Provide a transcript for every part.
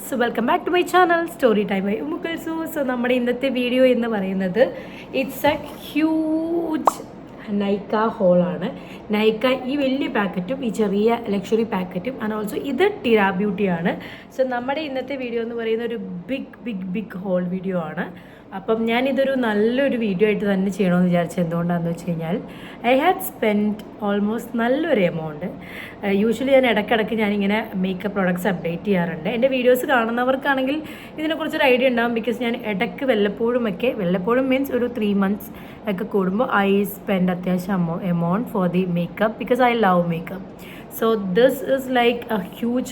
So welcome back to my channel Story Time by Ummu Kulsu. So നമ്മുടെ ഇന്നത്തെ video എന്ന് പറയുന്നത് it's a huge Nykaa ഹോളാണ്. നൈക്ക ഈ വലിയ പാക്കറ്റും ഈ ചെറിയ ലക്ഷറി പാക്കറ്റും ആൻഡ് ഓൾസോ ഇത് ടിരാ ബ്യൂട്ടിയാണ്. സോ നമ്മുടെ ഇന്നത്തെ വീഡിയോ എന്ന് പറയുന്ന ഒരു ബിഗ് ഹോൾ വീഡിയോ ആണ്. അപ്പം ഞാനിതൊരു നല്ലൊരു വീഡിയോ ആയിട്ട് തന്നെ ചെയ്യണമെന്ന് വിചാരിച്ചത് എന്തുകൊണ്ടാണെന്ന് വെച്ച് കഴിഞ്ഞാൽ ഐ ഹാഡ് സ്പെൻഡ് ഓൾമോസ്റ്റ് നല്ലൊരു എമൗണ്ട്. യൂഷ്വലി ഞാൻ ഇടയ്ക്കിടയ്ക്ക് ഞാനിങ്ങനെ മേക്കപ്പ് പ്രോഡക്ട്സ് അപ്ഡേറ്റ് ചെയ്യാറുണ്ട്. എൻ്റെ വീഡിയോസ് കാണുന്നവർക്കാണെങ്കിൽ ഇതിനെക്കുറിച്ചൊരു ഐഡിയ ഉണ്ടാകും. ബിക്കോസ് ഞാൻ ഇടയ്ക്ക് വല്ലപ്പോഴും മീൻസ് ഒരു 3 months ഒക്കെ കൂടുമ്പോൾ ഐ സ്പെൻഡ് അത്യാവശ്യം amount for the makeup because I love makeup. So this is like a huge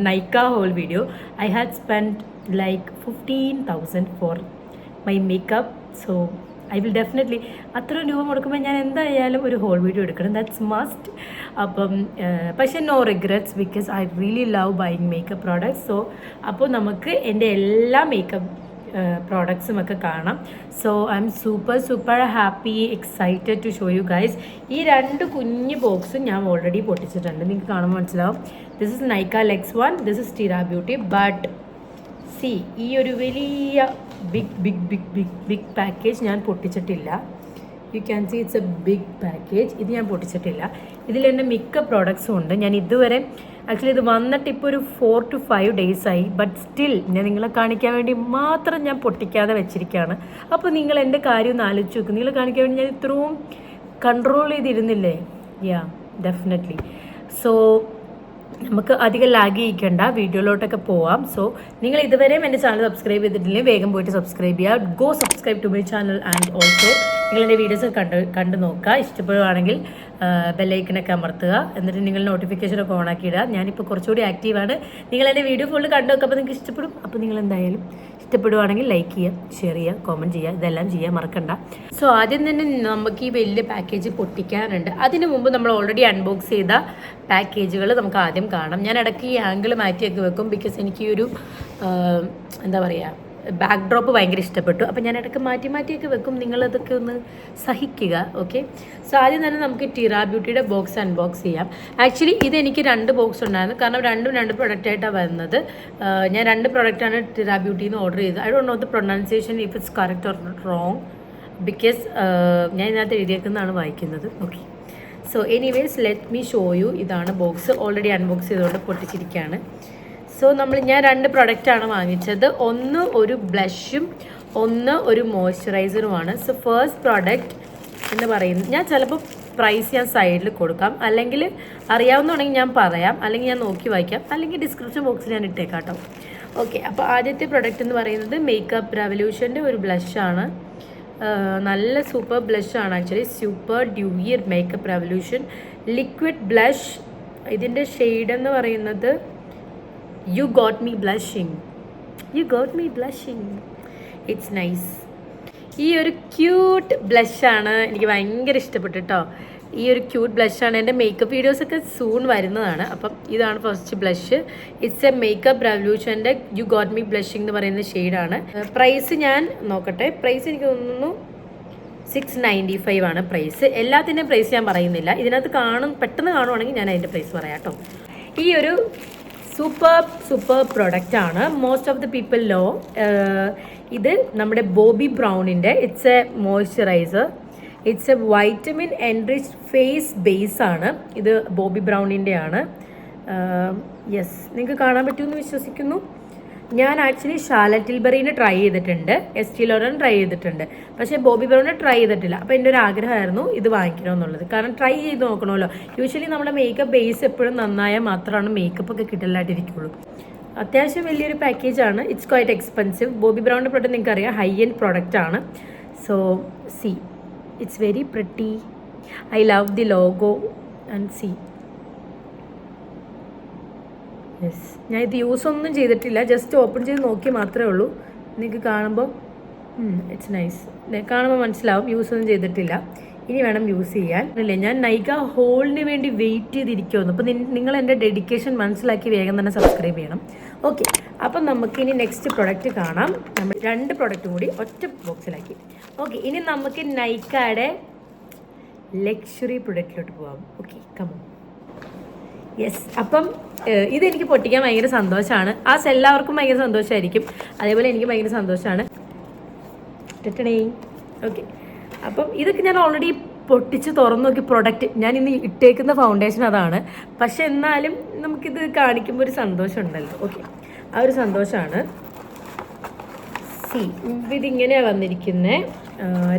Nykaa haul video. I had spent like 15,000 for my makeup. So I will definitely അത്ര രൂപ മുടക്കുമ്പോൾ ഞാൻ എന്തായാലും ഒരു whole video എടുക്കണം. That's must. അപ്പം പക്ഷേ no regrets because I really love buying makeup products. So അപ്പോൾ നമുക്ക് എൻ്റെ എല്ലാ മേക്കപ്പ് പ്രോഡക്ട്സും ഒക്കെ കാണാം. So I M super happy excited to show you guys. ഈ 2 കുഞ്ഞ് ബോക്സും ഞാൻ ഓൾറെഡി പൊട്ടിച്ചിട്ടുണ്ട്. നിങ്ങൾക്ക് കാണുമ്പോൾ മനസ്സിലാവും. This is Nykaa luxe 1, this is Tira beauty. But see ഈ ഒരു വലിയ ബിഗ് പാക്കേജ് ഞാൻ പൊട്ടിച്ചിട്ടില്ല. You can see it's a big package. ഇത് ഞാൻ പൊട്ടിച്ചിട്ടില്ല. ഇതിൽ എൻ്റെ മിക്ക പ്രോഡക്ട്സും ഉണ്ട്. ഞാൻ ഇതുവരെ ആക്ച്വലി ഇത് വന്നിട്ട് ഇപ്പോൾ ഒരു 4 to 5 days ആയി. ബട്ട് സ്റ്റിൽ ഞാൻ നിങ്ങളെ കാണിക്കാൻ വേണ്ടി മാത്രം ഞാൻ പൊട്ടിക്കാതെ വെച്ചിരിക്കുകയാണ്. അപ്പോൾ നിങ്ങൾ എൻ്റെ കാര്യം ഒന്ന് ആലോചിച്ച് നോക്കും. നിങ്ങളെ കാണിക്കാൻ വേണ്ടി ഞാൻ ഇത്രയും കൺട്രോൾ ചെയ്തിരുന്നില്ലേ? Yeah definitely. സോ നമുക്ക് അധികം ലാഗ് ചെയ്യിക്കേണ്ട, വീഡിയോയിലോട്ടൊക്കെ പോവാം. സോ നിങ്ങൾ ഇതുവരെയും എൻ്റെ ചാനൽ സബ്സ്ക്രൈബ് ചെയ്തിട്ടില്ലെങ്കിൽ വേഗം പോയിട്ട് സബ്സ്ക്രൈബ് ചെയ്യുക. Go subscribe to my channel and also നിങ്ങൾ എൻ്റെ വീഡിയോസ് കണ്ട് നോക്കുക. ഇഷ്ടപ്പെടുകയാണെങ്കിൽ ബെല്ലൈക്കനൊക്കെ അമർത്തുക. എന്നിട്ട് നിങ്ങൾ നോട്ടിഫിക്കേഷനൊക്കെ ഓണാക്കി ഇടുക. ഞാനിപ്പോൾ കുറച്ചുകൂടി ആക്റ്റീവാണ്. നിങ്ങൾ എൻ്റെ വീഡിയോ ഫുള്ള് കണ്ടു നോക്കുക. അപ്പോൾ നിങ്ങൾക്ക് ഇഷ്ടപ്പെടും. അപ്പോൾ നിങ്ങൾ എന്തായാലും ഇഷ്ടപ്പെടുവാണെങ്കിൽ ലൈക്ക് ചെയ്യുക, ഷെയർ ചെയ്യുക, കോമൻറ്റ് ചെയ്യുക, ഇതെല്ലാം ചെയ്യാൻ മറക്കണ്ട. സോ ആദ്യം തന്നെ നമുക്ക് ഈ വലിയ പാക്കേജ് പൊട്ടിക്കാനുണ്ട്. അതിന് മുമ്പ് നമ്മൾ ഓൾറെഡി അൺബോക്സ് ചെയ്ത പാക്കേജുകൾ നമുക്ക് ആദ്യം കാണാം. ഞാൻ ഇടയ്ക്ക് ഈ ആംഗിൾ മാറ്റിയൊക്കെ വെക്കും ബിക്കോസ് എനിക്ക് ഈ ഒരു എന്താ പറയുക ബാക്ക് ഡ്രോപ്പ് ഭയങ്കര ഇഷ്ടപ്പെട്ടു. അപ്പോൾ ഞാൻ ഇടയ്ക്ക് മാറ്റിയൊക്കെ വെക്കും. നിങ്ങളതൊക്കെ ഒന്ന് സഹിക്കുക. ഓക്കെ. സോ ആദ്യം തന്നെ നമുക്ക് ടിരാ ബ്യൂട്ടിയുടെ ബോക്സ് അൺബോക്സ് ചെയ്യാം. ആക്ച്വലി ഇതെനിക്ക് 2 ബോക്സ് ഉണ്ടായിരുന്നു. കാരണം രണ്ടും 2 പ്രൊഡക്റ്റായിട്ടാണ് വരുന്നത്. ഞാൻ 2 പ്രൊഡക്റ്റാണ് ടിരാ ബ്യൂട്ടിയിൽ നിന്ന് ഓർഡർ ചെയ്തത്. I don't know the pronunciation if it's correct or wrong because ഞാൻ ഇതിനകത്ത് എഴുതിയേക്കുന്നതാണ് വായിക്കുന്നത്. Okay. So anyways let me show you. ഇതാണ് ബോക്സ്. ഓൾറെഡി അൺബോക്സ് ചെയ്തുകൊണ്ട് പൊട്ടിച്ചിരിക്കുകയാണ്. സോ ഞാൻ 2 പ്രൊഡക്റ്റാണ് വാങ്ങിച്ചത്. ഒന്ന് ഒരു ബ്ലഷും ഒന്ന് ഒരു മോയ്സ്ചറൈസറുമാണ്. സോ ഫസ്റ്റ് പ്രോഡക്റ്റ് എന്ന് പറയുന്നത് ഞാൻ ചിലപ്പോൾ പ്രൈസ് ഞാൻ സൈഡിൽ കൊടുക്കാം, അല്ലെങ്കിൽ അറിയാവുന്നതാണെങ്കിൽ ഞാൻ പറയാം, അല്ലെങ്കിൽ ഞാൻ നോക്കി വായിക്കാം, അല്ലെങ്കിൽ ഡിസ്ക്രിപ്ഷൻ ബോക്സിൽ ഞാൻ ഇട്ടേക്കാം കേട്ടോ. ഓക്കെ. അപ്പോൾ ആദ്യത്തെ പ്രൊഡക്റ്റ് എന്ന് പറയുന്നത് മേക്കപ്പ് റെവല്യൂഷൻ്റെ ഒരു ബ്ലഷാണ്. നല്ല സൂപ്പർ ബ്ലഷാണ് actually. Super dewier makeup revolution liquid blush. ഇതിൻ്റെ ഷെയ്ഡ് എന്ന് പറയുന്നത് You got me blushing. It's nice. ഈ ഒരു ക്യൂട്ട് ബ്ലഷാണ്. എനിക്ക് ഭയങ്കര ഇഷ്ടപ്പെട്ടു കേട്ടോ. ഈ ഒരു ക്യൂട്ട് ബ്ലഷാണ്. എൻ്റെ മേക്കപ്പ് വീഡിയോസൊക്കെ സൂൺ വരുന്നതാണ്. അപ്പം ഇതാണ് first blush. It's a makeup റെവല്യൂഷൻ്റെ യു ഗോട്ട് മീ ബ്ലഷിംഗ് എന്ന് പറയുന്ന ഷെയ്ഡാണ്. പ്രൈസ് ഞാൻ നോക്കട്ടെ. പ്രൈസ് എനിക്ക് തോന്നുന്നു 695 ആണ് പ്രൈസ്. എല്ലാത്തിൻ്റെയും പ്രൈസ് ഞാൻ പറയുന്നില്ല. ഇതിനകത്ത് പെട്ടെന്ന് കാണുവാണെങ്കിൽ ഞാൻ അതിൻ്റെ പ്രൈസ് പറയാം കേട്ടോ. ഈ ഒരു സൂപ്പർ പ്രൊഡക്റ്റാണ്. മോസ്റ്റ് ഓഫ് ദി പീപ്പിൾ ലോ. ഇത് നമ്മുടെ ബോബി ബ്രൗണിൻ്റെ it's a moisturiser. It's a vitamin enriched face base ആണ്. ഇത് ബോബി ബ്രൗണിൻ്റെ ആണ്. യെസ്, നിങ്ങൾക്ക് കാണാൻ പറ്റുമെന്ന് വിശ്വസിക്കുന്നു. ഞാൻ ആക്ച്വലി ഷാർലറ്റ് ടിൽബറിനെ ട്രൈ ചെയ്തിട്ടുണ്ട്, എസ്റ്റി ലോറൻ ട്രൈ ചെയ്തിട്ടുണ്ട്, പക്ഷേ ബോബി ബ്രൗണിനെ ട്രൈ ചെയ്തിട്ടില്ല. അപ്പോൾ എൻ്റെ ഒരു ആഗ്രഹമായിരുന്നു ഇത് വാങ്ങിക്കണമെന്നുള്ളത്. കാരണം ട്രൈ ചെയ്ത് നോക്കണമല്ലോ. യൂഷ്വലി നമ്മുടെ മേക്കപ്പ് ബേസ് എപ്പോഴും നന്നായാൽ മാത്രമാണ് മേക്കപ്പ് ഒക്കെ കിട്ടലായിട്ടിരിക്കുള്ളൂ. അത്യാവശ്യം വലിയൊരു പാക്കേജാണ്. It's quite expensive. ബോബി ബ്രൗണിൻ്റെ പ്രൊഡക്റ്റ് നിങ്ങൾക്കറിയാം, ഹൈ എൻഡ് പ്രൊഡക്റ്റ് ആണ്. So see it's very pretty. I love the logo and see. Yes, ഞാൻ ഇത് യൂസ് ഒന്നും ചെയ്തിട്ടില്ല, ജസ്റ്റ് ഓപ്പൺ ചെയ്ത് നോക്കി മാത്രമേ ഉള്ളൂ. നിങ്ങൾക്ക് കാണുമ്പോൾ ഇറ്റ്സ് നൈസ്. കാണുമ്പോൾ മനസ്സിലാവും യൂസ് ഒന്നും ചെയ്തിട്ടില്ല. ഇനി വേണം യൂസ് ചെയ്യാൻ. അല്ലേ, ഞാൻ നൈക്ക ഹോളിന് വേണ്ടി വെയിറ്റ് ചെയ്തിരിക്കുമെന്ന്. അപ്പോൾ നിങ്ങൾ എൻ്റെ ഡെഡിക്കേഷൻ മനസ്സിലാക്കി വേഗം തന്നെ സബ്സ്ക്രൈബ് ചെയ്യണം. ഓക്കെ. അപ്പം നമുക്കിനി നെക്സ്റ്റ് പ്രൊഡക്റ്റ് കാണാം. നമ്മൾ 2 പ്രൊഡക്റ്റും കൂടി ഒറ്റ ബോക്സിലാക്കി. ഓക്കെ. ഇനി നമുക്ക് നൈക്കയുടെ ലക്ഷറി പ്രൊഡക്റ്റിലോട്ട് പോകാം. Okay, come on. യെസ്. അപ്പം ഇതെനിക്ക് പൊട്ടിക്കാൻ ഭയങ്കര സന്തോഷമാണ്. എല്ലാവർക്കും ഭയങ്കര സന്തോഷമായിരിക്കും. അതേപോലെ എനിക്ക് ഭയങ്കര സന്തോഷമാണ്. ഓക്കെ, അപ്പം ഇതൊക്കെ ഞാൻ ഓൾറെഡി പൊട്ടിച്ച് തുറന്നു നോക്കി. പ്രൊഡക്റ്റ് ഞാൻ ഇന്ന് ഇട്ടേക്കുന്ന ഫൗണ്ടേഷൻ അതാണ്. പക്ഷെ എന്നാലും നമുക്കിത് കാണിക്കുമ്പോൾ ഒരു സന്തോഷം ഉണ്ടല്ലോ. ഓക്കെ, ആ ഒരു സന്തോഷമാണ്. ഇതിങ്ങനെയാണ് വന്നിരിക്കുന്നത്.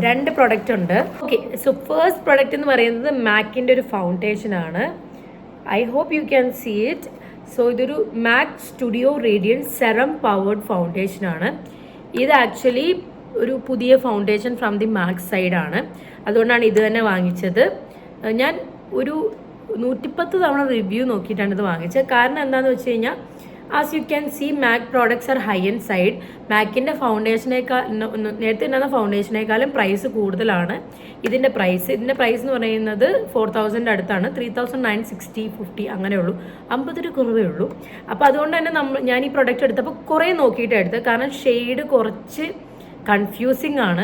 2 പ്രൊഡക്റ്റ് ഉണ്ട്. ഓക്കെ, സോ ഫസ്റ്റ് പ്രൊഡക്റ്റ് എന്ന് പറയുന്നത് മാക്കിൻ്റെ ഒരു ഫൗണ്ടേഷനാണ്. I hope you can see it. So ഇതൊരു MAC studio radiant serum powered ഫൗണ്ടേഷനാണ്. ഇത് ആക്ച്വലി ഒരു പുതിയ ഫൗണ്ടേഷൻ ഫ്രം ദി മാക് സൈഡാണ്. അതുകൊണ്ടാണ് ഇത് തന്നെ വാങ്ങിച്ചത്. ഞാൻ ഒരു 110 തവണ റിവ്യൂ നോക്കിയിട്ടാണ് ഇത് വാങ്ങിച്ചത്. കാരണം എന്താണെന്ന് വെച്ച് കഴിഞ്ഞാൽ as you can see MAC products are high and side. മാക്കിൻ്റെ ഫൗണ്ടേഷനേക്കാൾ നേരത്തെ ഉണ്ടാകുന്ന ഫൗണ്ടേഷനേക്കാളും പ്രൈസ് കൂടുതലാണ് ഇതിൻ്റെ പ്രൈസ്. ഇതിൻ്റെ പ്രൈസ് എന്ന് പറയുന്നത് 4000 അടുത്താണ്. 3960-50 അങ്ങനെ ഉള്ളൂ. 50 രൂപ കുറവേ ഉള്ളൂ. അപ്പോൾ അതുകൊണ്ട് തന്നെ ഞാൻ ഈ പ്രൊഡക്റ്റ് എടുത്തപ്പോൾ കുറേ നോക്കിയിട്ടാണ് എടുത്തത്. കാരണം ഷെയ്ഡ് കുറച്ച് കൺഫ്യൂസിങ് ആണ്.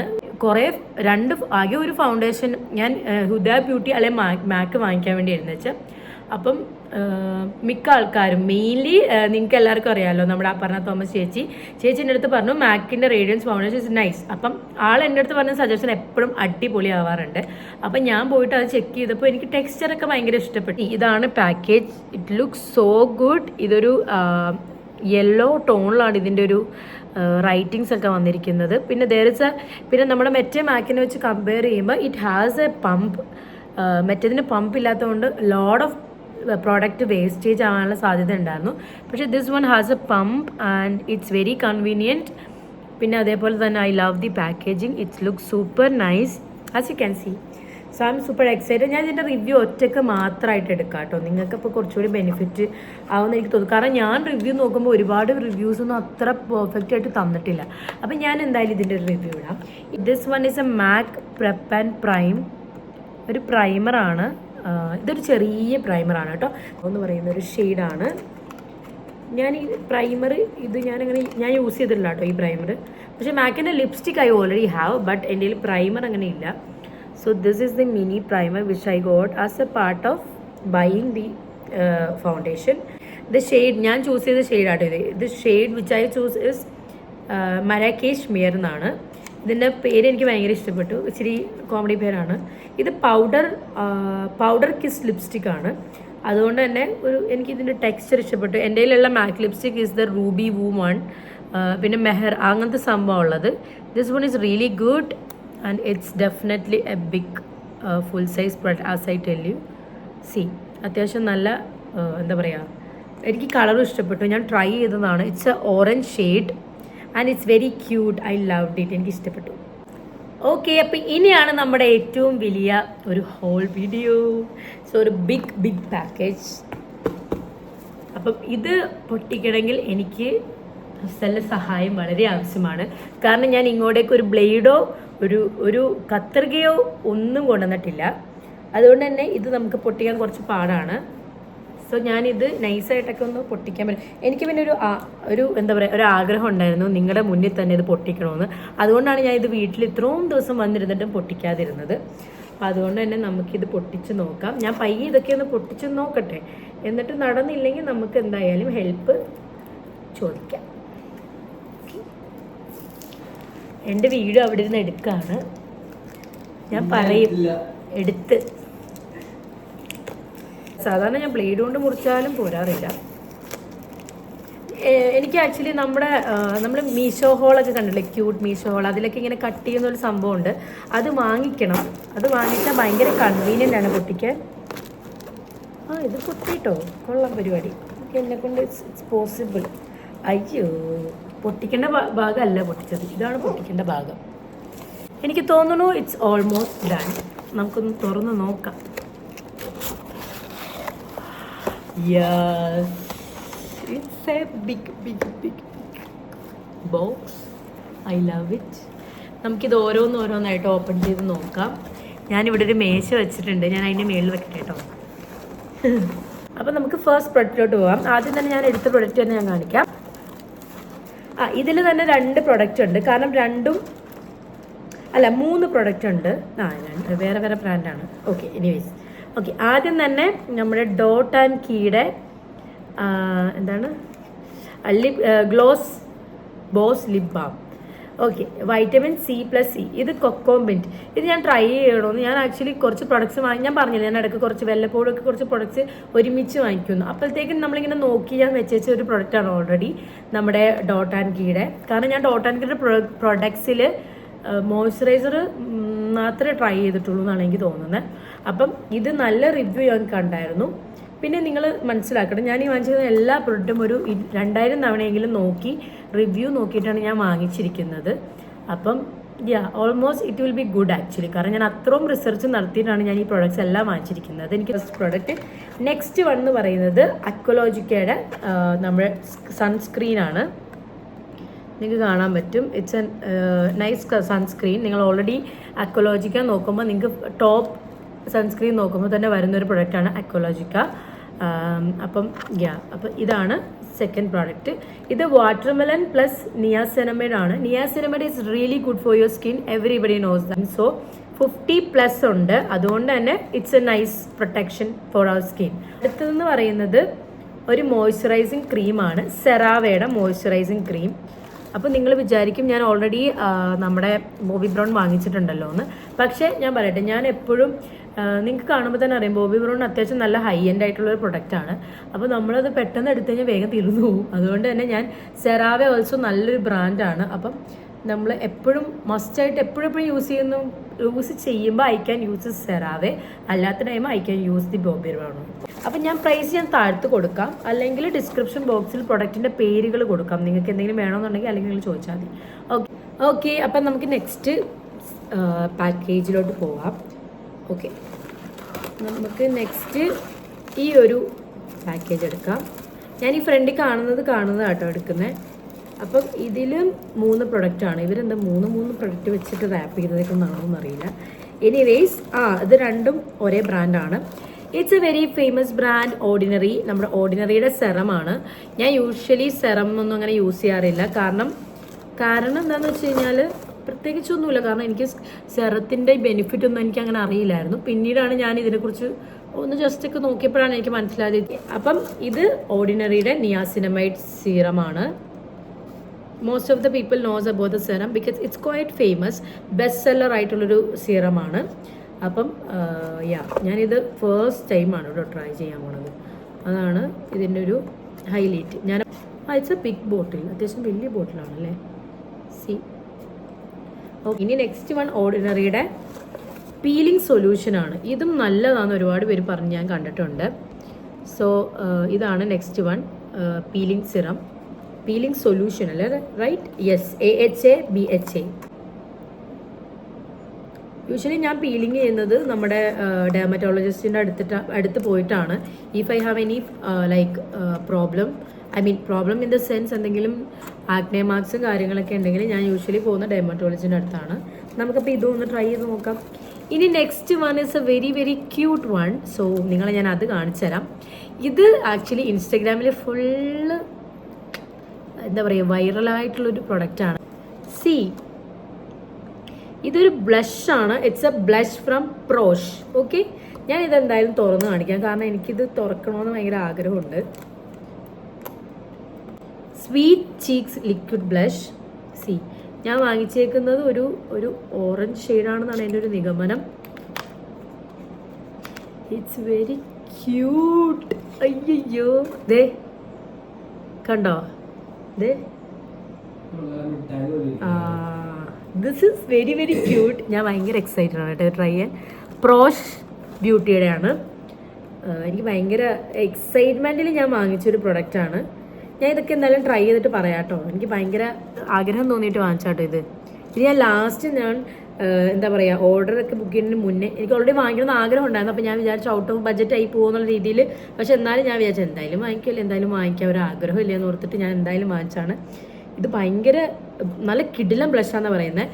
ആകെ ഒരു ഫൗണ്ടേഷൻ ഞാൻ ഹുദ ബ്യൂട്ടി അല്ലെ മാക്ക് വാങ്ങിക്കാൻ വേണ്ടി ഇരുന്ന് വെച്ചാൽ. അപ്പം മിക്ക ആൾക്കാരും മെയിൻലി നിങ്ങൾക്ക് എല്ലാവർക്കും അറിയാമല്ലോ, നമ്മുടെ അപർണ തോമസ് ചേച്ചീൻ്റെ അടുത്ത് പറഞ്ഞു മാക്കിൻ്റെ റേഡിയൻസ് ഫൗണ്ടേഷൻ ഇസ് നൈസ്. അപ്പം എൻ്റെ അടുത്ത് പറഞ്ഞ സജഷൻ എപ്പോഴും അടിപൊളി ആവാറുണ്ട്. അപ്പം ഞാൻ പോയിട്ട് അത് ചെക്ക് ചെയ്തപ്പോൾ എനിക്ക് ടെക്സ്ചറൊക്കെ ഭയങ്കര ഇഷ്ടപ്പെട്ടു. ഇതാണ് package. It looks so good. ഇതൊരു യെല്ലോ ടോണിലാണ് ഇതിൻ്റെ ഒരു റൈറ്റിങ്സ് ഒക്കെ വന്നിരിക്കുന്നത്. പിന്നെ നമ്മുടെ മറ്റേ മാക്കിനെ വെച്ച് കമ്പയർ ചെയ്യുമ്പോൾ ഇറ്റ് ഹാസ് എ പമ്പ്. മറ്റേതിന് പമ്പ് ഇല്ലാത്തതുകൊണ്ട് ലോഡ് ഓഫ് പ്രോഡക്റ്റ് വേസ്റ്റേജ് ആവാനുള്ള സാധ്യത ഉണ്ടായിരുന്നു. പക്ഷേ this one has a pump and it's very convenient. പിന്നെ അതേപോലെ തന്നെ I love the packaging. It's look super nice as you can see. So I M super excited. ഞാൻ ഇതിൻ്റെ റിവ്യൂ ഒറ്റയ്ക്ക് മാത്രമായിട്ട് എടുക്കാം കേട്ടോ. നിങ്ങൾക്കിപ്പോൾ കുറച്ചുകൂടി ബെനിഫിറ്റ് ആവുമെന്ന് എനിക്ക് തോന്നുന്നു. കാരണം ഞാൻ റിവ്യൂ നോക്കുമ്പോൾ ഒരുപാട് റിവ്യൂസൊന്നും അത്ര പെർഫെക്റ്റ് ആയിട്ട് തന്നിട്ടില്ല. അപ്പം ഞാൻ എന്തായാലും ഇതിൻ്റെ ഒരു റിവ്യൂ ഇടാം. This one is A Mac prep and prime. ഒരു പ്രൈമറാണ്. ഇതൊരു ചെറിയ പ്രൈമറാണ് കേട്ടോ. എന്ന് പറയുന്ന ഒരു ഷെയ്ഡാണ്. ഞാൻ ഈ പ്രൈമർ ഞാൻ യൂസ് ചെയ്തിട്ടില്ല കേട്ടോ ഈ പ്രൈമർ. പക്ഷേ മാക്കിൻ്റെ lipstick I already have, but എൻ്റെ കയ്യിൽ പ്രൈമർ അങ്ങനെ ഇല്ല. So this is the mini primer which I got as a part of buying the foundation. The shade ഞാൻ ചൂസ് ചെയ്ത ഷെയ്ഡാട്ടോ ഇത്. The shade which I choose is Marrakesh Mir എന്നാണ്. ഇതിൻ്റെ പേര് എനിക്ക് ഭയങ്കര ഇഷ്ടപ്പെട്ടു. ഇച്ചിരി കോമഡി പേരാണ്. ഇത് പൗഡർ കിസ് ലിപ്സ്റ്റിക് ആണ്. അതുകൊണ്ട് തന്നെ എനിക്കിതിൻ്റെ ടെക്സ്ചർ ഇഷ്ടപ്പെട്ടു. എൻ്റെ കയ്യിലുള്ള Mac lipstick is the Ruby woo one. പിന്നെ മെഹർ അങ്ങനത്തെ സംഭവം ഉള്ളത്. This one is really good. And it's definitely a big full size product as I tell you. See, അത്യാവശ്യം നല്ല എന്താ പറയുക, എനിക്ക് കളറും ഇഷ്ടപ്പെട്ടു. ഞാൻ ട്രൈ ചെയ്തതാണ്. It's A orange shade and it's very cute. I loved it. എനിക്ക് ഇഷ്ടപ്പെട്ടു. ഓക്കെ, അപ്പം ഇനിയാണ് നമ്മുടെ ഏറ്റവും വലിയ ഒരു ഹോൾ വീഡിയോ. സോ ഒരു ബിഗ് പാക്കേജ്. അപ്പം ഇത് പൊട്ടിക്കണമെങ്കിൽ എനിക്ക് ഹസ്സലിൻ്റെ സഹായം വളരെ ആവശ്യമാണ്. കാരണം ഞാൻ ഇങ്ങോട്ടേക്ക് ഒരു ബ്ലേഡോ ഒരു കത്രികയോ ഒന്നും കൊണ്ടുവന്നിട്ടില്ല. അതുകൊണ്ട് തന്നെ ഇത് നമുക്ക് പൊട്ടിക്കാൻ കുറച്ച് പാടാണ്. സോ ഞാനിത് നൈസായിട്ടൊക്കെ ഒന്ന് പൊട്ടിക്കാൻ പറ്റും. എനിക്ക് പിന്നെ ഒരു എന്താ പറയുക, ഒരു ആഗ്രഹം ഉണ്ടായിരുന്നു നിങ്ങളുടെ മുന്നിൽ തന്നെ ഇത് പൊട്ടിക്കണമെന്ന്. അതുകൊണ്ടാണ് ഞാൻ ഇത് വീട്ടിൽ ഇത്രയും ദിവസം വന്നിരുന്നിട്ടും പൊട്ടിക്കാതിരുന്നത്. അപ്പോൾ അതുകൊണ്ട് തന്നെ നമുക്കിത് പൊട്ടിച്ച് നോക്കാം. ഞാൻ പയ്യെ ഇതൊക്കെ ഒന്ന് പൊട്ടിച്ച് നോക്കട്ടെ. എന്നിട്ട് നടന്നില്ലെങ്കിൽ നമുക്ക് എന്തായാലും ഹെൽപ്പ് ചോദിക്കാം. എൻ്റെ വീഡിയോ അവിടെ ഇരുന്ന് എടുക്കുകയാണ്. ഞാൻ പറയും എടുത്ത്. സാധാരണ ഞാൻ ബ്ലേഡ് കൊണ്ട് മുറിച്ചാലും പോരാറില്ല. എനിക്ക് ആക്ച്വലി നമ്മൾ മീഷോ ഹോളൊക്കെ കണ്ടില്ലേ, ക്യൂട്ട് മീഷോ ഹോൾ, അതിലൊക്കെ ഇങ്ങനെ കട്ട് ചെയ്യുന്നൊരു സംഭവമുണ്ട്. അത് വാങ്ങിക്കണം. അത് വാങ്ങിച്ചാൽ ഭയങ്കര കൺവീനിയൻ്റ് ആണ് പൊട്ടിക്കാൻ. ഇത് പൊട്ടിട്ടോ, കൊള്ളാം പരിപാടി. എന്നെക്കൊണ്ട് ഇറ്റ്സ് പോസിബിൾ. അയ്യോ, പൊട്ടിക്കേണ്ട ഭാഗമല്ല പൊട്ടിച്ചത്, ഇതാണ് പൊട്ടിക്കേണ്ട ഭാഗം. എനിക്ക് തോന്നുന്നു ഇറ്റ്സ് ഓൾമോസ്റ്റ് ഡൺ. നമുക്കൊന്ന് തുറന്ന് നോക്കാം. Yes, it's a big box. I love it. നമുക്കിത് ഓരോന്നായിട്ട് ഓപ്പൺ ചെയ്ത് നോക്കാം. ഞാനിവിടെ ഒരു മേശ വെച്ചിട്ടുണ്ട്. ഞാൻ അതിൻ്റെ മേളിൽ വെക്കട്ടെ കേട്ടോ. അപ്പം നമുക്ക് ഫസ്റ്റ് പ്രൊഡക്റ്റിലോട്ട് പോകാം. ആദ്യം തന്നെ ഞാൻ എടുത്ത പ്രൊഡക്റ്റ് തന്നെ ഞാൻ കാണിക്കാം. ഇതിൽ തന്നെ 2 പ്രൊഡക്റ്റ് ഉണ്ട്. കാരണം 3 പ്രൊഡക്റ്റ് ഉണ്ട്. വേറെ ബ്രാൻഡാണ്. ഓക്കെ, എനിവേസ് ഓക്കെ, ആദ്യം തന്നെ നമ്മുടെ ഡോട്ട് ആൻഡ് കീയുടെ എന്താണ് gloss boss lip balm. Okay, vitamin C+C. ഇത് കൊക്കോമിൻറ്റ്. ഇത് ഞാൻ ട്രൈ ചെയ്യണമെന്ന്. ഞാൻ ആക്ച്വലി കുറച്ച് പ്രൊഡക്ട്സ് ഞാൻ പറഞ്ഞില്ല, ഞാൻ ഇടയ്ക്ക് കുറച്ച് വല്ലപ്പോഴൊക്കെ കുറച്ച് പ്രൊഡക്ട്സ് ഒരുമിച്ച് വാങ്ങിക്കുന്നു. അപ്പോഴത്തേക്കും നമ്മളിങ്ങനെ നോക്കി ഞാൻ വെച്ച ഒരു പ്രൊഡക്റ്റാണ് ഓൾറെഡി നമ്മുടെ ഡോട്ട് ആൻഡ് കീയുടെ. കാരണം ഞാൻ ഡോട്ട് ആൻഡ് കീയുടെ പ്രൊഡക്ട്സിൽ മോയ്സ്ചറൈസർ മാത്രമേ ട്രൈ ചെയ്തിട്ടുള്ളൂ എന്നാണ് എനിക്ക് തോന്നുന്നത്. അപ്പം ഇത് നല്ല റിവ്യൂ ഞാൻ കണ്ടായിരുന്നു. പിന്നെ നിങ്ങൾ മനസ്സിലാക്കണം, ഞാൻ ഈ വാങ്ങിച്ചിരുന്ന എല്ലാ പ്രൊഡക്റ്റും ഒരു 2000 തവണയെങ്കിലും നോക്കി റിവ്യൂ നോക്കിയിട്ടാണ് ഞാൻ വാങ്ങിച്ചിരിക്കുന്നത്. അപ്പം almost it will be good actually. കാരണം ഞാൻ അത്രയും റിസർച്ച് നടത്തിയിട്ടാണ് ഞാൻ ഈ പ്രൊഡക്ട്സ് എല്ലാം വാങ്ങിച്ചിരിക്കുന്നത്. എനിക്ക് ഫസ്റ്റ് പ്രൊഡക്റ്റ് നെക്സ്റ്റ് വൺ എന്ന് പറയുന്നത് അക്വലോജിക്കയുടെ നമ്മുടെ സൺസ്ക്രീനാണ്. നിങ്ങൾക്ക് കാണാൻ പറ്റും, ഇറ്റ്സ് എൻ നൈസ് സൺസ്ക്രീൻ. നിങ്ങൾ ഓൾറെഡി അക്വലോജിക്ക നോക്കുമ്പോൾ നിങ്ങൾക്ക് ടോപ്പ് സൺസ്ക്രീൻ നോക്കുമ്പോൾ തന്നെ വരുന്നൊരു പ്രൊഡക്റ്റാണ് അക്വലോജിക്ക. അപ്പം ഇതാണ് സെക്കൻഡ് പ്രോഡക്റ്റ്. ഇത് വാട്ടർമെലൺ പ്ലസ് നിയാസിനമൈഡ് ആണ്. Niacinamide is really good for your skin, everybody knows that. So 50+ ഉണ്ട്, അതുകൊണ്ട് തന്നെ it's a nice protection for our skin. അടുത്തതെന്ന് പറയുന്നത് ഒരു മോയ്സ്ചറൈസിങ് ക്രീമാണ്, സെറാവയുടെ മോയ്സ്ചറൈസിങ് ക്രീം. അപ്പോൾ നിങ്ങൾ വിചാരിക്കും ഞാൻ ഓൾറെഡി നമ്മുടെ ബോബി ബ്രൗൺ വാങ്ങിച്ചിട്ടുണ്ടല്ലോ എന്ന്. പക്ഷേ ഞാൻ പറയട്ടെ, ഞാൻ എപ്പോഴും നിങ്ങൾക്ക് കാണുമ്പോൾ തന്നെ അറിയാം ബോബി ബ്രൗൺ അത്യാവശ്യം നല്ല ഹൈ എൻഡ് ആയിട്ടുള്ളൊരു പ്രൊഡക്റ്റാണ്. അപ്പോൾ നമ്മളത് പെട്ടെന്ന് എടുത്തു കഴിഞ്ഞാൽ വേഗം തീർന്നു പോകും. അതുകൊണ്ട് തന്നെ ഞാൻ സെറാവെ ഓൾസോ നല്ലൊരു ബ്രാൻഡാണ്. അപ്പം നമ്മൾ എപ്പോഴും മസ്റ്റായിട്ട് എപ്പോഴും യൂസ് ചെയ്യുമ്പോൾ ഐ ക്യാൻ യൂസ് സെറാവെ, അല്ലാത്ത time I can use the Bobby brown. അപ്പം ഞാൻ പ്രൈസ് ഞാൻ താഴ്ത്ത് കൊടുക്കാം, അല്ലെങ്കിൽ ഡിസ്ക്രിപ്ഷൻ ബോക്സിൽ പ്രൊഡക്റ്റിൻ്റെ പേരുകൾ കൊടുക്കാം. നിങ്ങൾക്ക് എന്തെങ്കിലും വേണമെന്നുണ്ടെങ്കിൽ അല്ലെങ്കിൽ നിങ്ങൾ ചോദിച്ചാൽ മതി. ഓക്കെ. അപ്പം നമുക്ക് നെക്സ്റ്റ് പാക്കേജിലോട്ട് പോവാം. ഓക്കെ, നമുക്ക് നെക്സ്റ്റ് ഈ ഒരു പാക്കേജ് എടുക്കാം. ഞാൻ ഈ ഫ്രണ്ടിൽ കാണുന്നത് കേട്ടോ എടുക്കുന്നത്. അപ്പം ഇതിലും 3 പ്രൊഡക്റ്റാണ്. ഇവരെന്താ മൂന്ന് പ്രൊഡക്റ്റ് വെച്ചിട്ട് റാപ്പ് ചെയ്തേക്കുന്നതാണോ എന്നറിയില്ല. എനിവേയ്സ് ഇത് രണ്ടും ഒരേ ബ്രാൻഡാണ്. It's a very famous brand ordinary. നമ്മുടെ ഓർഡിനറിയുടെ സെറമാണ്. ഞാൻ യൂഷ്വലി സെറം ഒന്നും അങ്ങനെ യൂസ് ചെയ്യാറില്ല. കാരണം എന്താണെന്ന് വെച്ച് കഴിഞ്ഞാൽ പ്രത്യേകിച്ചൊന്നുമില്ല. കാരണം എനിക്ക് സെറത്തിൻ്റെ ബെനിഫിറ്റ് ഒന്നും എനിക്ക് അങ്ങനെ അറിയില്ലായിരുന്നു. പിന്നീടാണ് ഞാൻ ഇതിനെക്കുറിച്ച് ഒന്ന് ജസ്റ്റ് ഒക്കെ നോക്കിയപ്പോഴാണ് എനിക്ക് മനസ്സിലായത്. അപ്പം ഇത് ഓർഡിനറിയുടെ നിയാസിനമൈഡ് സീറമാണ്. Most of the people knows about the serum because it's quite famous, best seller ആയിട്ടുള്ളൊരു സീറമാണ്. അപ്പം ഞാനിത് ഫസ്റ്റ് ടൈമാണ് ഇവിടെ ട്രൈ ചെയ്യാൻ പോണത്. അതാണ് ഇതിൻ്റെ ഒരു highlight. It's a big bottle, അത്യാവശ്യം വലിയ ബോട്ടിലാണല്ലേ. ഇനി നെക്സ്റ്റ് വൺ ഓർഡിനറിയുടെ പീലിംഗ് സൊല്യൂഷനാണ്. ഇതും നല്ലതാണെന്ന് ഒരുപാട് പേര് പറഞ്ഞ് ഞാൻ കണ്ടിട്ടുണ്ട്. സോ ഇതാണ് next one, peeling serum, peeling solution അല്ലേ, right? Yes, AHA BHA. Usually ഞാൻ പീലിംഗ് ചെയ്യുന്നത് നമ്മുടെ ഡെർമറ്റോളജിസ്റ്റിൻ്റെ അടുത്ത് പോയിട്ടാണ്. If I have any problem in the sense എന്തെങ്കിലും ആക്നെ മാർക്സും കാര്യങ്ങളൊക്കെ ഉണ്ടെങ്കിൽ ഞാൻ യൂഷ്വലി പോകുന്ന ഡെർമറ്റോളജിൻ്റെ അടുത്താണ്. നമുക്കപ്പോൾ ഇതൊന്ന് ട്രൈ ചെയ്ത് നോക്കാം. ഇനി next one is A very very cute one. So നിങ്ങളെ ഞാൻ അത് കാണിച്ചു തരാം. ഇത് ആക്ച്വലി ഇൻസ്റ്റഗ്രാമിൽ ഫുള്ള് എന്താ പറയുക വൈറലായിട്ടുള്ളൊരു പ്രൊഡക്റ്റാണ്. ഇതൊരു ബ്ലഷാണ്. ഇറ്റ്സ് എ ബ്ലഷ് ഫ്രം പ്രോഷ്. ഓക്കെ, ഞാൻ ഇതെന്തായാലും തുറന്ന് കാണിക്കാം, കാരണം എനിക്കിത് തുറക്കണമെന്ന് ഭയങ്കര ആഗ്രഹമുണ്ട്. Sweet cheeks liquid blush. ഞാൻ വാങ്ങിച്ചേക്കുന്നത് ഒരു ഓറഞ്ച് ഷെയ്ഡാണെന്നാണ് എൻ്റെ ഒരു നിഗമനം. It's very cute. അയ്യോ, ദേ കണ്ടോ, ദേ this is very very cute. ഞാൻ ഭയങ്കര എക്സൈറ്റഡ് ആണ് കേട്ടോ ട്രൈ ചെയ്യാൻ. പ്രോഷ് ബ്യൂട്ടിയുടെയാണ്. എനിക്ക് ഭയങ്കര എക്സൈറ്റ്മെൻറ്റിൽ ഞാൻ വാങ്ങിച്ചൊരു പ്രൊഡക്റ്റാണ്. ഞാൻ ഇതൊക്കെ എന്തായാലും ട്രൈ ചെയ്തിട്ട് പറയാം കേട്ടോ. എനിക്ക് ഭയങ്കര ആഗ്രഹം തോന്നിയിട്ട് വാങ്ങിച്ചാട്ടോ ഇത്. ഇനി ഞാൻ ലാസ്റ്റ് എന്താ പറയുക ഓർഡറൊക്കെ ബുക്ക് ചെയ്യുന്നതിന് മുന്നേ എനിക്ക് ഓൾറെഡി വാങ്ങിക്കണമെന്ന് ആഗ്രഹം ഉണ്ടായിരുന്നു. അപ്പോൾ ഞാൻ വിചാരിച്ചു ഔട്ട് ഓഫ് ബഡ്ജറ്റായി പോകുന്നുള്ള രീതിയിൽ. പക്ഷെ എന്നാലും ഞാൻ വിചാരിച്ചു എന്തായാലും വാങ്ങിക്കാൻ ഒരു ആഗ്രഹം ഇല്ലയെന്ന് ഓർത്തിട്ട് ഞാൻ എന്തായാലും വാങ്ങിച്ചാണ്. ഇത് ഭയങ്കര നല്ല കിടിലം ബ്ലഷാണെന്ന് പറയുന്നത്.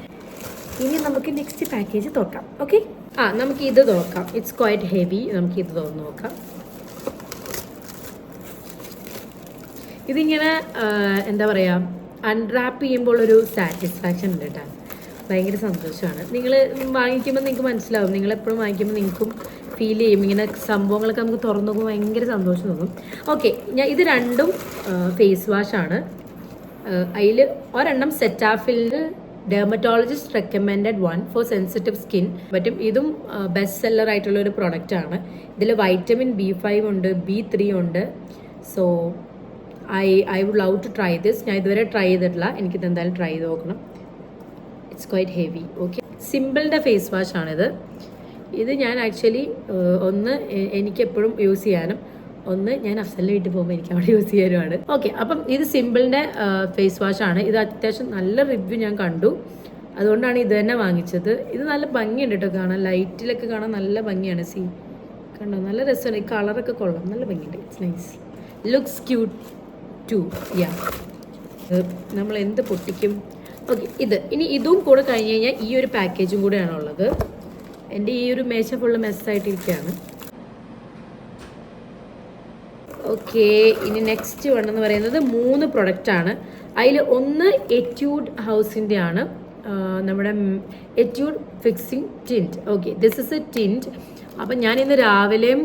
ഇനി നമുക്ക് നെക്സ്റ്റ് പാക്കേജ് തുറക്കാം. ഓക്കെ, നമുക്ക് ഇത് തുറക്കാം. It's quite heavy. നമുക്ക് ഇത് തുറന്ന് നോക്കാം. ഇതിങ്ങനെ എന്താ പറയുക അൺറാപ്പ് ചെയ്യുമ്പോൾ ഒരു സാറ്റിസ്ഫാക്ഷൻ ഉണ്ട് കേട്ടോ. ഭയങ്കര സന്തോഷമാണ്. നിങ്ങൾ വാങ്ങിക്കുമ്പോൾ നിങ്ങൾക്ക് മനസ്സിലാവും. നിങ്ങളെപ്പോഴും വാങ്ങിക്കുമ്പോൾ നിങ്ങൾക്കും ഫീൽ ചെയ്യും. ഇങ്ങനെ സംഭവങ്ങളൊക്കെ നമുക്ക് തുറന്നു നോക്കുമ്പോൾ ഭയങ്കര സന്തോഷം തോന്നും. ഓക്കെ, ഇത് രണ്ടും ഫേസ് വാഷാണ്. അതിൽ ഒരെണ്ണം സെറ്റാഫിലിൻ്റെ dermatologist recommended one for sensitive skin പറ്റും. ഇതും ബെസ്റ്റ് സെല്ലർ ആയിട്ടുള്ള ഒരു പ്രൊഡക്റ്റാണ്. ഇതിൽ വൈറ്റമിൻ B5 ഉണ്ട്, B3 ഉണ്ട്. So I would love to try this. ഞാൻ ഇതുവരെ ട്രൈ ചെയ്തിട്ടില്ല, എനിക്കിത് എന്തായാലും ട്രൈ ചെയ്ത് നോക്കണം. It's quite heavy. ഓക്കെ, സിമ്പിളിൻ്റെ ഫേസ് വാഷാണിത്. ഇത് ഞാൻ ആക്ച്വലി ഒന്ന് എനിക്കെപ്പോഴും യൂസ് ചെയ്യാനും, ഒന്ന് ഞാൻ അഫ്സലിൻ്റെ വീട്ടിൽ പോകുമ്പോൾ എനിക്ക് അവിടെ യൂസ് ചെയ്യാനുമാണ്. ഓക്കെ, അപ്പം ഇത് സിമ്പിളിൻ്റെ ഫേസ് വാഷാണ്. ഇത് അത്യാവശ്യം നല്ല റിവ്യൂ ഞാൻ കണ്ടു, അതുകൊണ്ടാണ് ഇത് തന്നെ വാങ്ങിച്ചത്. ഇത് നല്ല ഭംഗിയുണ്ട് കേട്ടോ കാണാൻ, ലൈറ്റിലൊക്കെ കാണാൻ നല്ല ഭംഗിയാണ്. കണ്ടോ, നല്ല രസമാണ്. ഈ കളറൊക്കെ കൊള്ളാം, നല്ല ഭംഗിയുണ്ട്. It's nice, looks cute too. Yeah, നമ്മൾ എന്ത് പൊട്ടിക്കും. ഓക്കെ, ഇതും കൂടെ കഴിഞ്ഞ് കഴിഞ്ഞാൽ ഈ ഒരു പാക്കേജും കൂടെയാണുള്ളത്. എൻ്റെ ഈ ഒരു മേശ ഫുള്ള് മെസ്സായിട്ടിരിക്കുകയാണ്. ഓക്കെ, ഇനി നെക്സ്റ്റ് വേണമെന്ന് പറയുന്നത് 3 പ്രൊഡക്റ്റാണ്. അതിൽ ഒന്ന് എറ്റ്യൂഡ് ഹൗസിൻ്റെ ആണ്, നമ്മുടെ Etude fixing tint. Okay, this is a tint. അപ്പം ഞാനിന്ന് രാവിലെയും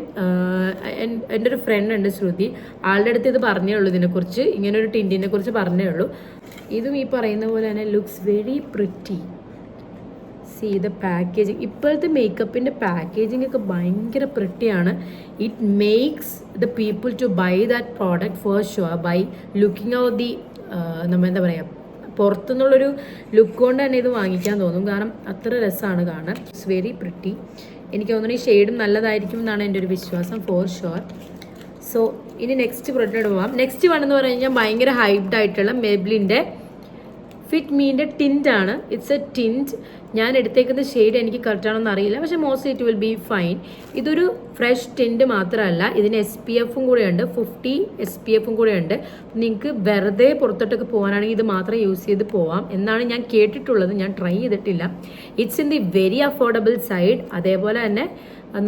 എൻ്റെ ഒരു ഫ്രണ്ട് ഉണ്ട് ശ്രുതി, ആളുടെ അടുത്ത് ഇത് പറഞ്ഞേ ഉള്ളൂ, ഇതിനെക്കുറിച്ച് ഇങ്ങനൊരു ടിൻറ്റിനെ കുറിച്ച് പറഞ്ഞേ ഉള്ളൂ. ഇതും ഈ പറയുന്ന പോലെ തന്നെ looks very pretty. See the packaging. ഇപ്പോഴത്തെ മേക്കപ്പിൻ്റെ പാക്കേജിങ് ഒക്കെ ഭയങ്കര പ്രിറ്റിയാണ്. It makes the people to buy that product for sure by looking out the നമ്മൾ എന്താ പറയുക, പുറത്തുനിന്നുള്ളൊരു ലുക്ക് കൊണ്ട് തന്നെ ഇത് വാങ്ങിക്കാൻ തോന്നും, കാരണം അത്ര രസമാണ് കാണാൻ. It's very pretty. എനിക്ക് തോന്നുന്നു ഈ ഷെയ്ഡും നല്ലതായിരിക്കും എന്നാണ് എൻ്റെ ഒരു വിശ്വാസം, ഫോർ ഷുവർ. സോ ഇനി നെക്സ്റ്റ് പ്രൊഡക്റ്റ് പോവാം. നെക്സ്റ്റ് വേണമെന്ന് പറഞ്ഞു കഴിഞ്ഞാൽ ഭയങ്കര ഹൈപ്ഡ് ആയിട്ടുള്ള മെബ്ലിൻ്റെ ഫിറ്റ് മീൻ്റെ ടിൻറ്റാണ്. It's A tint. ഞാൻ എടുത്തേക്കുന്ന ഷെയ്ഡ് എനിക്ക് കറക്റ്റാണെന്ന് അറിയില്ല, പക്ഷേ mostly it will be fine. ഇതൊരു ഫ്രഷ് ടിൻറ്റ് മാത്രമല്ല, ഇതിന് SPF-ഉം കൂടെയുണ്ട്, 50 SPF-ഉം കൂടെയുണ്ട്. നിങ്ങൾക്ക് വെറുതെ പുറത്തോട്ടൊക്കെ പോകാനാണെങ്കിൽ ഇത് മാത്രം യൂസ് ചെയ്ത് പോവാം എന്നാണ് ഞാൻ കേട്ടിട്ടുള്ളത്. ഞാൻ ട്രൈ ചെയ്തിട്ടില്ല. It's in the very affordable side. അതേപോലെ തന്നെ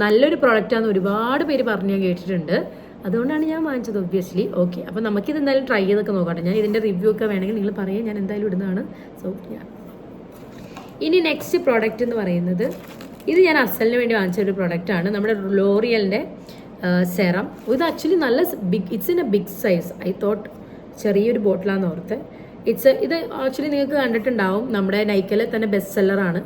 നല്ലൊരു പ്രോഡക്റ്റാണെന്ന് ഒരുപാട് പേര് പറഞ്ഞ് ഞാൻ കേട്ടിട്ടുണ്ട്, അതുകൊണ്ടാണ് ഞാൻ വാങ്ങിച്ചത് ഒബ്വിയസ്ലി. ഓക്കെ, അപ്പോൾ നമുക്കിത് എന്തായാലും ട്രൈ ചെയ്തൊക്കെ നോക്കട്ടെ. ഞാൻ ഇതിൻ്റെ റിവ്യൂ ഒക്കെ വേണമെങ്കിൽ നിങ്ങൾ പറയാം, ഞാൻ എന്തായാലും ഇടുന്നതാണ്. സോ ഇനി നെക്സ്റ്റ് പ്രോഡക്റ്റ് എന്ന് പറയുന്നത്, ഇത് ഞാൻ അഫ്സലിന് വേണ്ടി വാങ്ങിച്ച ഒരു പ്രോഡക്റ്റാണ്, നമ്മുടെ ലോറിയലിൻ്റെ സെറം. ഇത് ആക്ച്വലി നല്ല it's in a big size. I thought ചെറിയൊരു ബോട്ടിലാന്ന് ഓർത്ത്. ഇത് ആക്ച്വലി നിങ്ങൾക്ക് കണ്ടിട്ടുണ്ടാവും, നമ്മുടെ നൈക്കയിലെ തന്നെ ബെസ്റ്റ് സെല്ലറാണ്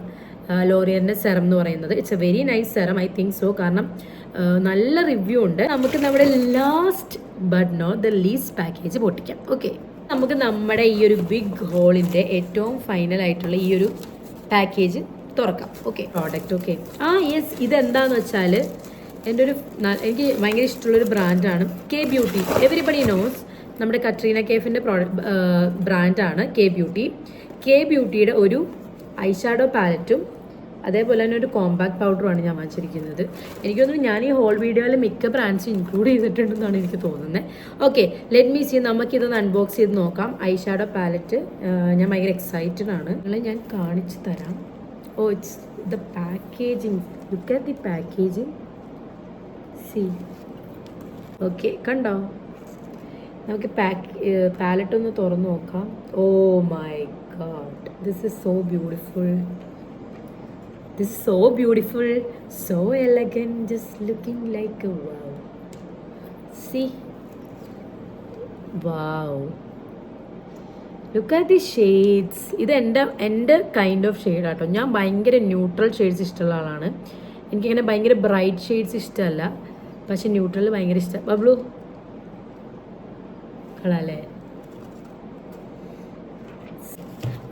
ലോറിയലിൻ്റെ സെറം എന്ന് പറയുന്നത്. It's a very nice serum, I think so. കാരണം നല്ല റിവ്യൂ ഉണ്ട്. നമുക്ക് നമ്മുടെ last but not the least package പൊട്ടിക്കാം. ഓക്കെ, നമുക്ക് നമ്മുടെ ഈ ഒരു ബിഗ് ഹോളിൻ്റെ ഏറ്റവും ഫൈനൽ ആയിട്ടുള്ള ഈ ഒരു പാക്കേജ് തുറക്കാം. Okay, product. ഓക്കെ, യെസ്, ഇതെന്താന്ന് വെച്ചാൽ എനിക്ക് ഭയങ്കര ഇഷ്ടമുള്ളൊരു ബ്രാൻഡാണ് K Beauty. എവരിബഡി നോസ്, നമ്മുടെ കട്രീന കൈഫിൻ്റെ ബ്രാൻഡാണ് K Beauty. K Beautyയുടെ ഒരു ഐഷാഡോ പാലറ്റും അതേപോലെ തന്നെ ഒരു കോമ്പാക്ട് പൗഡറുമാണ് ഞാൻ വാങ്ങിച്ചിരിക്കുന്നത്. എനിക്ക് തോന്നുന്നു ഞാൻ ഈ ഹോൾ വീഡിയോയിൽ മിക്ക ബ്രാൻഡ്സും ഇൻക്ലൂഡ് ചെയ്തിട്ടുണ്ടെന്നാണ് എനിക്ക് തോന്നുന്നത്. ഓക്കെ, ലെറ്റ് മീ സീ, നമുക്കിതൊന്ന് അൺബോക്സ് ചെയ്ത് നോക്കാം. ഐഷാഡോ പാലറ്റ് ഞാൻ ഭയങ്കര എക്സൈറ്റഡ് ആണ്. നിങ്ങളെ ഞാൻ കാണിച്ചു തരാം. Oh, it's the packaging. Look at the packaging. See, okay, കണ്ടോ? നമുക്ക് പാലറ്റ് ഒന്ന് തുറന്നു നോക്കാം. Oh my god, this is so beautiful. This is so beautiful, so elegant, just looking like a wow. See? Wow. Look at the shades. ഇത് എൻ്റെ kind of shade ആട്ടോ. ഞാൻ ഭയങ്കര ന്യൂട്രൽ ഷെയ്ഡ്സ് ഇഷ്ടമുള്ള ആളാണ്. എനിക്കിങ്ങനെ ഭയങ്കര ബ്രൈറ്റ് ഷെയ്ഡ്സ് ഇഷ്ടമല്ല, പക്ഷെ ന്യൂട്രൽ ഭയങ്കര ഇഷ്ടം. ബബ്ലു കളല്ലേ?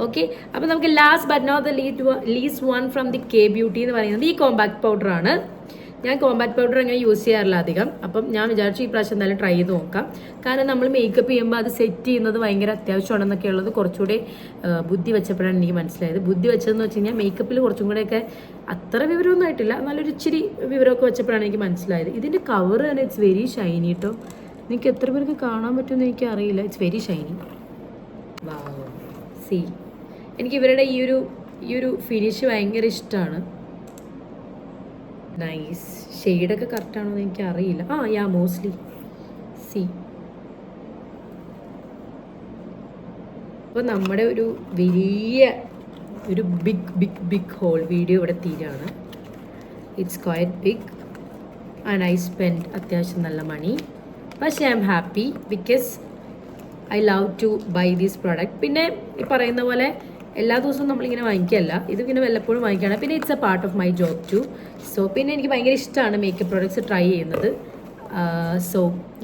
ഓക്കെ, അപ്പോൾ നമുക്ക് last but not the least one from the K Beauty എന്ന് പറയുന്നത് ഈ കോമ്പാക്ട് പൗഡറാണ്. ഞാൻ കോമ്പാക്ട് പൗഡർ അങ്ങനെ യൂസ് ചെയ്യാറില്ല അധികം. അപ്പം ഞാൻ വിചാരിച്ചു ഈ പ്രാവശ്യം എന്തായാലും ട്രൈ ചെയ്ത് നോക്കാം. കാരണം നമ്മൾ മേക്കപ്പ് ചെയ്യുമ്പോൾ അത് സെറ്റ് ചെയ്യുന്നത് ഭയങ്കര അത്യാവശ്യമാണെന്നൊക്കെ ഉള്ളത് കുറച്ചുകൂടെ ബുദ്ധി വെച്ചപ്പോഴാണ് എനിക്ക് മനസ്സിലായത്. ബുദ്ധി വെച്ചതെന്ന് വെച്ച് കഴിഞ്ഞാൽ മേക്കപ്പിൽ കുറച്ചും കൂടെയൊക്കെ അത്ര വിവരമൊന്നും ആയിട്ടില്ല, നല്ലൊരു ഇച്ചിരി വിവരമൊക്കെ വെച്ചപ്പോഴാണ് എനിക്ക് മനസ്സിലായത്. ഇതിൻ്റെ കവർ തന്നെ ഇറ്റ്സ് വെരി ഷൈനി കേട്ടോ. നിങ്ങൾക്ക് എത്ര പേർക്ക് കാണാൻ പറ്റുമെന്ന് എനിക്ക് അറിയില്ല. It's very Shiny. Wow, C, എനിക്ക് ഇവരുടെ ഈ ഒരു ഫിനിഷ് ഭയങ്കര ഇഷ്ടമാണ്. നൈസ്. ഷെയ്ഡൊക്കെ കറക്റ്റാണോ എന്ന് എനിക്ക് അറിയില്ല. യാ, മോസ്റ്റ്ലി. സി, അപ്പോൾ നമ്മുടെ ഒരു വലിയ ഒരു ബിഗ് ഹോൾ വീഡിയോ ഇവിടെ തീരാണ്. It's quite big. And I spend അത്യാവശ്യം നല്ല മണി. പക്ഷേ I am happy because I love to buy this product. പിന്നെ ഈ പറയുന്ന പോലെ എല്ലാ ദിവസവും നമ്മളിങ്ങനെ വാങ്ങിക്കുകയല്ല, ഇത് പിന്നെ വല്ലപ്പോഴും വാങ്ങിക്കുകയാണ്. പിന്നെ it's a part of my job too. So പിന്നെ എനിക്ക് ഭയങ്കര ഇഷ്ടമാണ് മേക്കപ്പ് പ്രോഡക്ട്സ് ട്രൈ ചെയ്യുന്നത്. സോ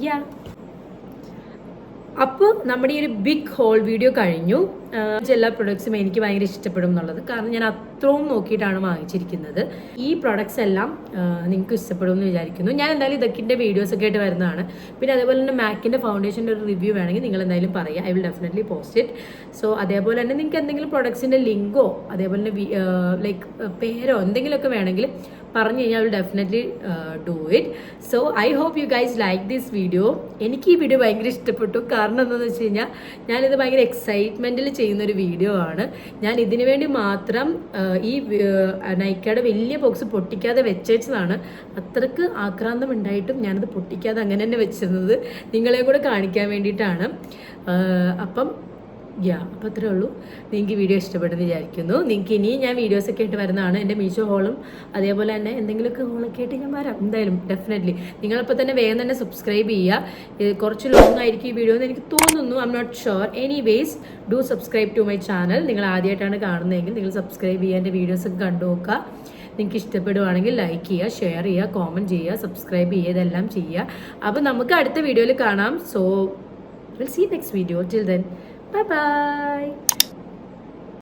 യാ, അപ്പോൾ നമ്മുടെ ഈ ഒരു ബിഗ് ഹോൾ വീഡിയോ കഴിഞ്ഞു. എല്ലാ പ്രൊഡക്ട്സും എനിക്ക് ഭയങ്കര ഇഷ്ടപ്പെടും എന്നുള്ളത്, കാരണം ഞാൻ അത്രയും നോക്കിയിട്ടാണ് വാങ്ങിച്ചിരിക്കുന്നത്. ഈ പ്രൊഡക്ട്സ് എല്ലാം നിങ്ങൾക്ക് ഇഷ്ടപ്പെടും എന്ന് വിചാരിക്കുന്നു. ഞാൻ എന്തായാലും ഇതൊക്കെ വീഡിയോസൊക്കെ ആയിട്ട് വരുന്നതാണ്. പിന്നെ അതേപോലെ തന്നെ മാക്കിൻ്റെ ഫൗണ്ടേഷൻ്റെ ഒരു റിവ്യൂ വേണമെങ്കിൽ നിങ്ങൾ എന്തായാലും പറയുക, I will definitely post it. So അതേപോലെ തന്നെ നിങ്ങൾക്ക് എന്തെങ്കിലും പ്രൊഡക്ട്സിൻ്റെ ലിങ്കോ അതേപോലെ തന്നെ ലൈക്ക് പേരോ എന്തെങ്കിലുമൊക്കെ വേണമെങ്കിൽ പറഞ്ഞു കഴിഞ്ഞാൽ I will definitely do it. So I hope you guys like this video. എനിക്ക് ഈ വീഡിയോ ഭയങ്കര ഇഷ്ടപ്പെട്ടു. കാരണം എന്താണെന്ന് വെച്ച് കഴിഞ്ഞാൽ ഞാനിത് ഭയങ്കര എക്സൈറ്റ്മെൻറ്റിൽ ചെയ്യുന്നൊരു വീഡിയോ ആണ്. ഞാൻ ഇതിനു വേണ്ടി മാത്രം ഈ നൈക്കയുടെ വലിയ ബോക്സ് പൊട്ടിക്കാതെ വെച്ചതാണ്. അത്രക്ക് ആക്രാന്തം ഉണ്ടായിട്ടും ഞാനത് പൊട്ടിക്കാതെ അങ്ങനെ തന്നെ വെച്ചിരുന്നത് നിങ്ങളെ കൂടെ കാണിക്കാൻ വേണ്ടിയിട്ടാണ്. അപ്പം അപ്പോൾ അത്രേ ഉള്ളൂ. നിങ്ങൾക്ക് വീഡിയോ ഇഷ്ടപ്പെട്ടെന്ന് വിചാരിക്കുന്നു. നിങ്ങൾക്ക് ഇനിയും ഞാൻ വീഡിയോസൊക്കെ ആയിട്ട് വരുന്നതാണ്. എൻ്റെ മീഷോ ഹോളും അതേപോലെ തന്നെ എന്തെങ്കിലുമൊക്കെ ഹോളൊക്കെ ആയിട്ട് ഞാൻ വരാം എന്തായാലും ഡെഫിനറ്റ്ലി. നിങ്ങളിപ്പോൾ തന്നെ വേഗം തന്നെ സബ്സ്ക്രൈബ് ചെയ്യുക. കുറച്ച് ലോങ് ആയിരിക്കും ഈ വീഡിയോ എന്ന് എനിക്ക് തോന്നുന്നു, I'm not sure. Anyways do subscribe to my channel. നിങ്ങൾ ആദ്യമായിട്ടാണ് കാണുന്നതെങ്കിൽ നിങ്ങൾ സബ്സ്ക്രൈബ് ചെയ്യുക, എൻ്റെ വീഡിയോസൊക്കെ കണ്ടു നോക്കുക. നിങ്ങൾക്ക് ഇഷ്ടപ്പെടുവാണെങ്കിൽ ലൈക്ക് ചെയ്യുക, ഷെയർ ചെയ്യുക, കോമൻറ്റ് ചെയ്യുക, സബ്സ്ക്രൈബ് ചെയ്യുക, ഇതെല്ലാം ചെയ്യുക. അപ്പോൾ നമുക്ക് അടുത്ത വീഡിയോയിൽ കാണാം. So we'll see next video. Till then, bye bye.